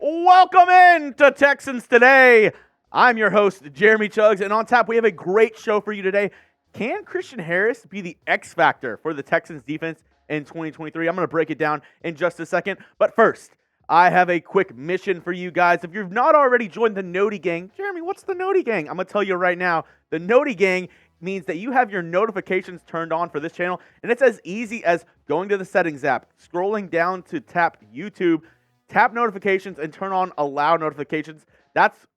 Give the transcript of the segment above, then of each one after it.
Welcome in to Texans Today. I'm your host, Jeremy Chuggs, and on tap, we have a great show for you today. Can Christian Harris be the X factor for the Texans defense in 2023? I'm going to break it down in just a second. But first, I have a quick mission for you guys. If you've not already joined the Noti Gang, Jeremy, what's the Noti Gang? I'm going to tell you right now. The Noti Gang means that you have your notifications turned on for this channel, and it's as easy as going to the settings app, scrolling down to tap YouTube, tap notifications, and turn on allow notifications. That's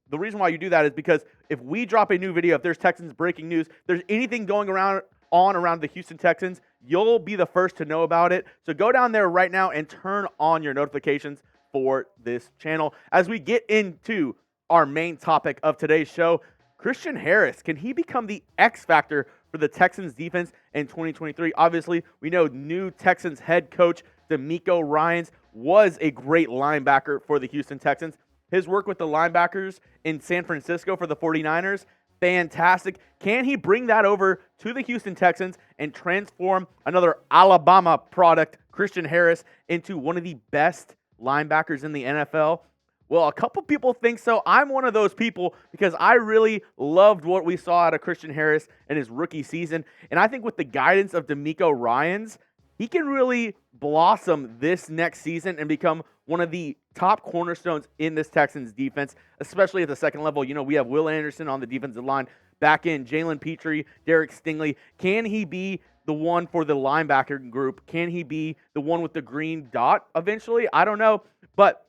the reason why you do that is because if we drop a new video, if there's Texans breaking news, there's anything going around the Houston Texans, you'll be the first to know about it. So go down there right now and turn on your notifications for this channel. As we get into our main topic of today's show, Christian Harris, can he become the X factor for the Texans defense in 2023? Obviously, we know new Texans head coach DeMeco Ryans was a great linebacker for the Houston Texans. His work with the linebackers in San Francisco for the 49ers, fantastic. Can he bring that over to the Houston Texans and transform another Alabama product, Christian Harris, into one of the best linebackers in the NFL? Well, a couple people think so. I'm one of those people because I really loved what we saw out of Christian Harris in his rookie season. And I think with the guidance of DeMeco Ryans, he can really blossom this next season and become one of the top cornerstones in this Texans defense, especially at the second level. You know, we have Will Anderson on the defensive line, back in Jalen Petrie, Derek Stingley. Can he be the one for the linebacker group? Can he be the one with the green dot eventually? I don't know, but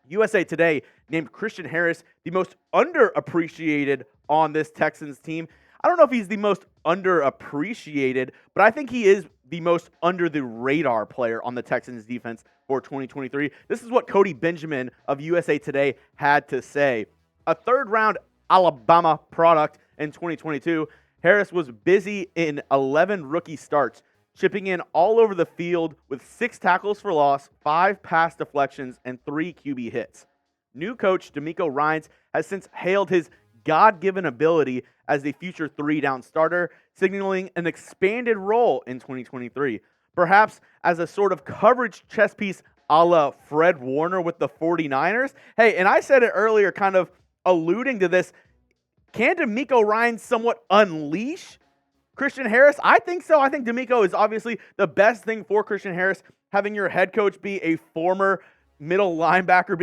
USA Today named Christian Harris the most underappreciated on this Texans team. I don't know if he's the most underappreciated, but I think he is the most under the radar player on the Texans defense for 2023. This is what Cody Benjamin of USA Today had to say. A third-round Alabama product in 2022, Harris was busy in 11 rookie starts, chipping in all over the field with 6 tackles for loss, 5 pass deflections, and 3 QB hits. New coach DeMeco Ryans has since hailed his God-given ability as the future 3-down starter, signaling an expanded role in 2023. Perhaps as a sort of coverage chess piece a la Fred Warner with the 49ers. Hey, and I said it earlier, kind of alluding to this. Can DeMeco Ryans somewhat unleash Christian Harris? I think so. I think DeMeco is obviously the best thing for Christian Harris, having your head coach be a former middle linebacker,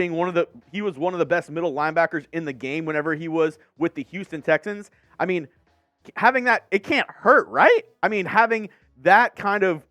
he was one of the best middle linebackers in the game whenever he was with the Houston Texans. I mean, having that, it can't hurt, right? I mean, having that kind of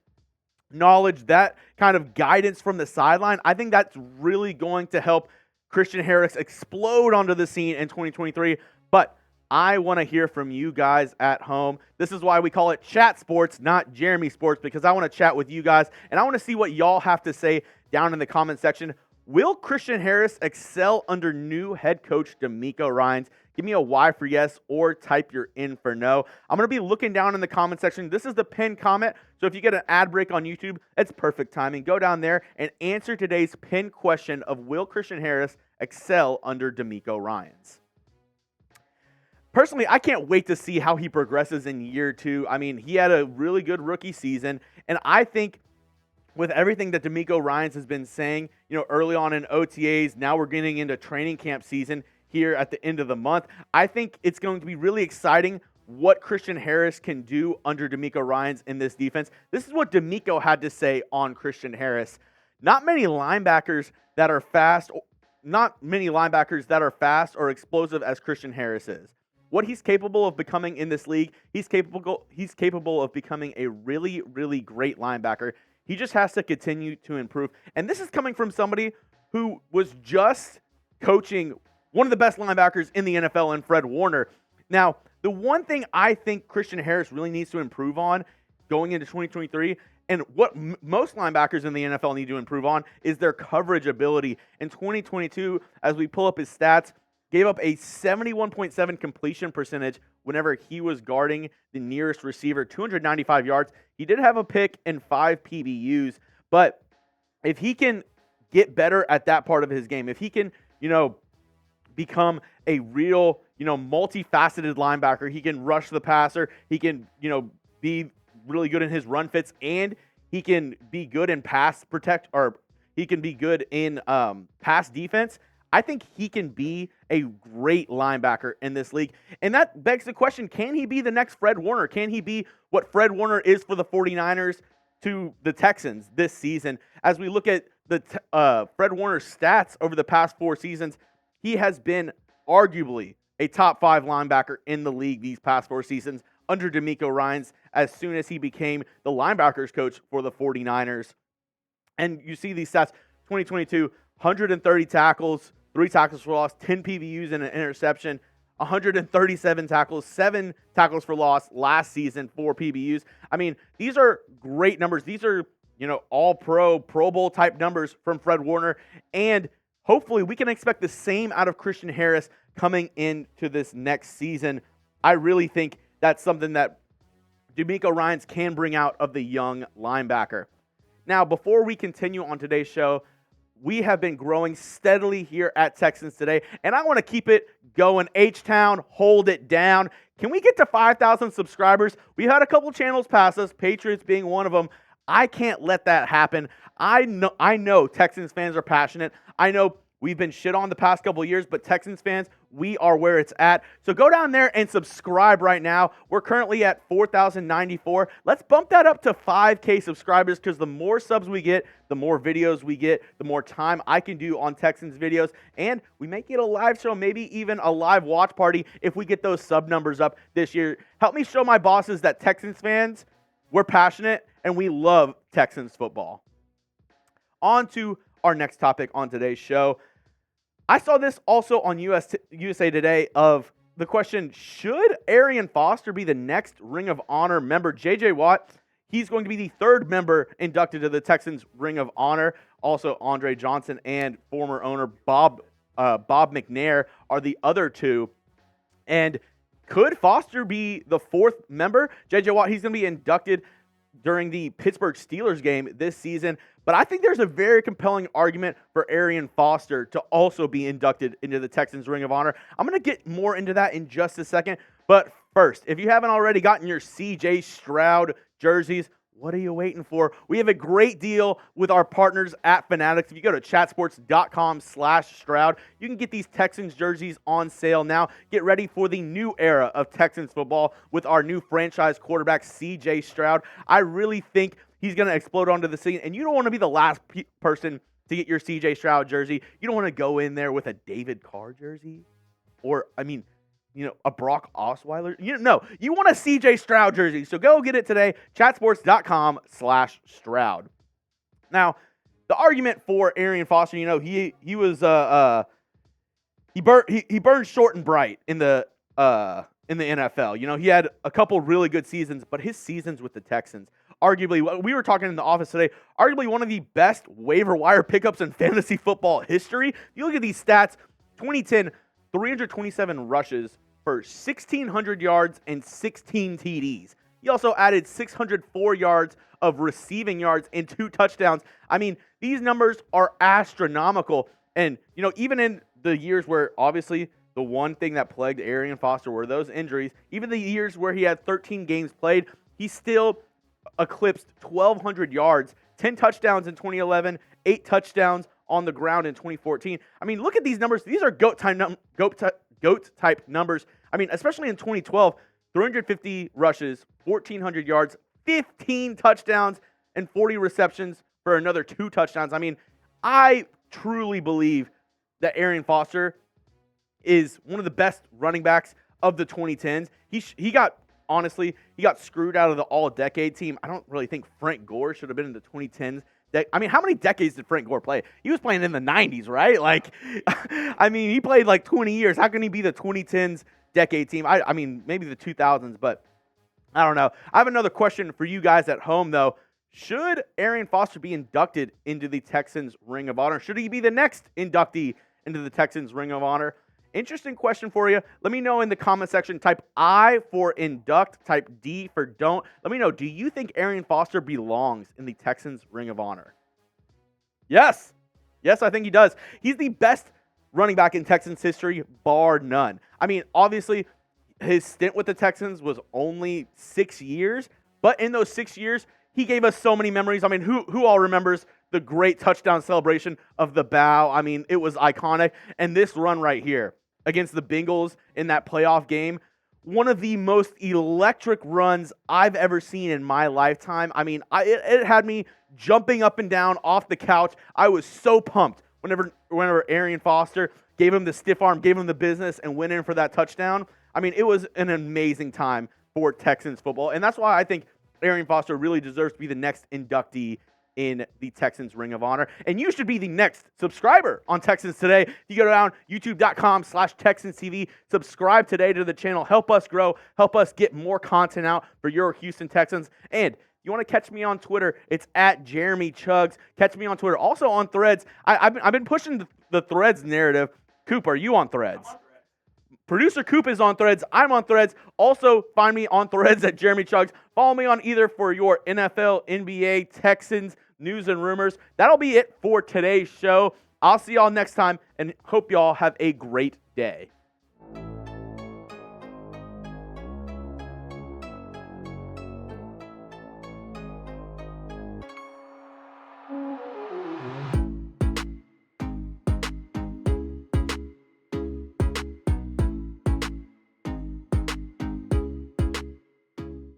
knowledge, that kind of guidance from the sideline, I think that's really going to help Christian Harris explode onto the scene in 2023. But I want to hear from you guys at home. This is why we call it Chat Sports, not Jeremy Sports, because I want to chat with you guys, and I want to see what y'all have to say down in the comment section. Will Christian Harris excel under new head coach DeMeco Ryans? Give me a Y for yes or type your in for no. I'm going to be looking down in the comment section. This is the pinned comment, so if you get an ad break on YouTube, it's perfect timing. Go down there and answer today's pinned question of will Christian Harris excel under DeMeco Ryans? Personally, I can't wait to see how he progresses in year 2. I mean, he had a really good rookie season, and I think with everything that DeMeco Ryans has been saying, you know, early on in OTAs, now we're getting into training camp season here at the end of the month, I think it's going to be really exciting what Christian Harris can do under DeMeco Ryans in this defense. This is what DeMeco had to say on Christian Harris. Not many linebackers that are fast or explosive as Christian Harris is. What he's capable of becoming in this league, he's capable of becoming a really, really great linebacker. He just has to continue to improve. And this is coming from somebody who was just coaching one of the best linebackers in the NFL in Fred Warner. Now, the one thing I think Christian Harris really needs to improve on going into 2023, and what most linebackers in the NFL need to improve on, is their coverage ability. In 2022, as we pull up his stats, gave up a 71.7 completion percentage whenever he was guarding the nearest receiver, 295 yards. He did have a pick and 5 PBUs, but if he can get better at that part of his game, if he can, become a real, multifaceted linebacker, he can rush the passer, he can, be really good in his run fits, and he can be good in pass protect, or He can be good in pass defense. I think he can be a great linebacker in this league. And that begs the question, can he be the next Fred Warner? Can he be what Fred Warner is for the 49ers to the Texans this season? As we look at the Fred Warner's stats over the past 4 seasons, he has been arguably a top 5 linebacker in the league these past 4 seasons under DeMeco Ryans as soon as he became the linebackers coach for the 49ers. And you see these stats, 2022, 130 tackles, 3 tackles for loss, 10 PBUs and an interception, 137 tackles, 7 tackles for loss last season, 4 PBUs. I mean, these are great numbers. These are, all Pro Bowl type numbers from Fred Warner. And hopefully we can expect the same out of Christian Harris coming into this next season. I really think that's something that DeMeco Ryans can bring out of the young linebacker. Now, before we continue on today's show, we have been growing steadily here at Texans Today, and I want to keep it going. H-Town, hold it down. Can we get to 5,000 subscribers? We had a couple channels pass us, Patriots being one of them. I can't let that happen. I know Texans fans are passionate. I know we've been shit on the past couple of years, but Texans fans, we are where it's at. So go down there and subscribe right now. We're currently at 4,094. Let's bump that up to 5K subscribers, because the more subs we get, the more videos we get, the more time I can do on Texans videos. And we may get a live show, maybe even a live watch party if we get those sub numbers up this year. Help me show my bosses that Texans fans, we're passionate and we love Texans football. On to our next topic on today's show. I saw this also on USA Today of the question, should Arian Foster be the next Ring of Honor member? J.J. Watt, he's going to be the 3rd member inducted to the Texans Ring of Honor. Also, Andre Johnson and former owner Bob McNair are the other 2. And could Foster be the 4th member? J.J. Watt, he's going to be inducted during the Pittsburgh Steelers game this season. But I think there's a very compelling argument for Arian Foster to also be inducted into the Texans Ring of Honor. I'm going to get more into that in just a second. But first, if you haven't already gotten your C.J. Stroud jerseys, what are you waiting for? We have a great deal with our partners at Fanatics. If you go to chatsports.com/Stroud, you can get these Texans jerseys on sale now. Get ready for the new era of Texans football with our new franchise quarterback, C.J. Stroud. I really think he's going to explode onto the scene, and you don't want to be the last person to get your C.J. Stroud jersey. You don't want to go in there with a David Carr jersey or, a Brock Osweiler. No, you want a C.J. Stroud jersey. So go get it today, chatsports.com/Stroud. Now, the argument for Arian Foster, he was he burned short and bright in the NFL. He had a couple really good seasons, but his seasons with the Texans, arguably, we were talking in the office today, arguably one of the best waiver wire pickups in fantasy football history. If you look at these stats, 2010, 327 rushes for 1,600 yards and 16 TDs. He also added 604 yards of receiving yards and 2 touchdowns. I mean, these numbers are astronomical. And, even in the years where obviously the one thing that plagued Arian Foster were those injuries, even the years where he had 13 games played, he still eclipsed 1,200 yards, 10 touchdowns in 2011, 8 touchdowns on the ground in 2014. I mean, look at these numbers. These are GOAT-type numbers. I mean, especially in 2012, 350 rushes, 1,400 yards, 15 touchdowns, and 40 receptions for another 2 touchdowns. I mean, I truly believe that Arian Foster is one of the best running backs of the 2010s. He got screwed out of the all-decade team. I don't really think Frank Gore should have been in the 2010s. How many decades did Frank Gore play? He was playing in the 90s, right? He played 20 years. How can he be the 2010s decade team? Maybe the 2000s, but I don't know. I have another question for you guys at home, though. Should Arian Foster be inducted into the Texans Ring of Honor? Should he be the next inductee into the Texans Ring of Honor? Interesting question for you. Let me know in the comment section. Type I for induct, type D for don't. Let me know, do you think Arian Foster belongs in the Texans Ring of Honor? Yes. Yes, I think he does. He's the best running back in Texans history, bar none. Obviously, his stint with the Texans was only 6 years, but in those 6 years, he gave us so many memories. Who all remembers the great touchdown celebration of the bow. I mean, it was iconic. And this run right here against the Bengals in that playoff game, one of the most electric runs I've ever seen in my lifetime. I mean, it had me jumping up and down off the couch. I was so pumped whenever Arian Foster gave him the stiff arm, gave him the business, and went in for that touchdown. I mean, it was an amazing time for Texans football. And that's why I think Arian Foster really deserves to be the next inductee in the Texans Ring of Honor. And you should be the next subscriber on Texans Today. You go down youtube.com/Texans TV. Subscribe today to the channel. Help us grow. Help us get more content out for your Houston Texans. And you want to catch me on Twitter, it's at Jeremy Chuggs. Catch me on Twitter. Also on Threads. I've been pushing the Threads narrative. Coop, are you on Threads? Producer Coop is on Threads. I'm on Threads. Also, find me on Threads at Jeremy Chuggs. Follow me on either for your NFL, NBA, Texans, news and rumors. That'll be it for today's show. I'll see y'all next time and hope y'all have a great day.